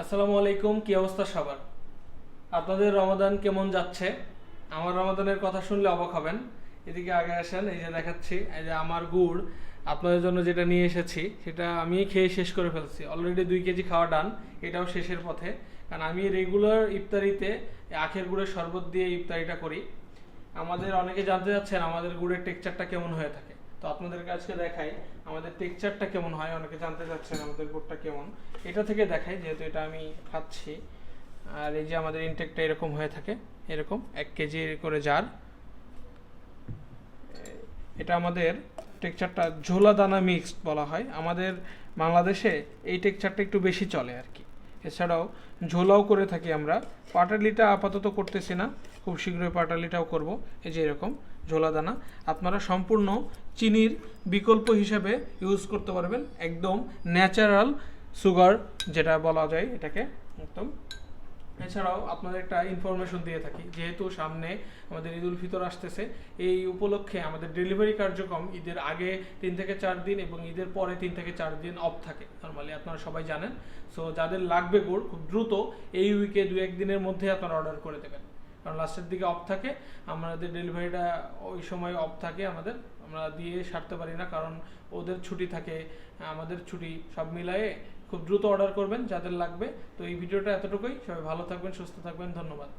আসসালামু আলাইকুম, কি অবস্থা সবার? আপনাদের রমাদান কেমন যাচ্ছে? আমার রমাদানের কথা শুনলে অবাক হবেন। এদিকে আগে আসেন, এই যে দেখাচ্ছি, এই যে আমার গুড় আপনাদের জন্য যেটা নিয়ে এসেছি সেটা আমি খেয়ে শেষ করে ফেলছি। অলরেডি 2 কেজি খাওয়া ডান, এটাও শেষের পথে। কারণ আমি রেগুলার ইফতারিতে আখের গুড়ের শরবত দিয়ে ইফতারিটা করি। আমাদের অনেকে জানতে চাচ্ছেন আমাদের গুড়ের টেক্সচারটা কেমন হয়ে থাকে, তো আপনাদেরকে আজকে দেখাই আমাদের টেক্সচারটা কেমন হয়। অনেকে জানতে চাচ্ছেন আমাদের গুড়টা কেমন, এটা থেকে দেখাই যেহেতু এটা আমি খাচ্ছি। আর এই যে আমাদের ইনটেকটা এরকম হয়ে থাকে, এরকম 1 কেজি করে জার। এটা আমাদের টেক্সচারটা ঝোলা দানা মিক্সড বলা হয়। আমাদের বাংলাদেশে এই টেক্সচারটা একটু বেশি চলে আর কি। এছাড়াও ঝোলাও করে থাকি আমরা। পাটালিটা আপাতত করতেছি না, খুব শীঘ্রই পাটালিটাও করব। এই যে এরকম ঝোলা দানা আপনারা সম্পূর্ণ চিনির বিকল্প হিসেবে ইউজ করতে পারবেন। একদম ন্যাচারাল সুগার যেটা বলা যায় এটাকে, একদম। এছাড়াও আপনাদের একটা ইনফরমেশন দিয়ে থাকি, যেহেতু সামনে আমাদের ঈদ উল ফিতর আসতেছে, এই উপলক্ষে আমাদের ডেলিভারি কার্যক্রম ঈদের আগে 3 থেকে 4 দিন এবং ঈদের পরে 3 থেকে 4 দিন অফ থাকে নর্মালি, আপনারা সবাই জানেন। সো যাদের লাগবে গুড় খুব দ্রুত এই উইকে 2-1 দিনের মধ্যে আপনারা অর্ডার করে দেবেন, কারণ লাস্টের দিকে অফ থাকে। আমাদের ডেলিভারিটা ওই সময় অফ থাকে, আমরা দিয়ে সারতে পারি না, কারণ ওদের ছুটি থাকে, আমাদের ছুটি, সব মিলায়ে খুব দ্রুত অর্ডার করবেন যাদের লাগবে। তো এই ভিডিওটা এতটুকুই। সবাই ভালো থাকবেন, সুস্থ থাকবেন, ধন্যবাদ।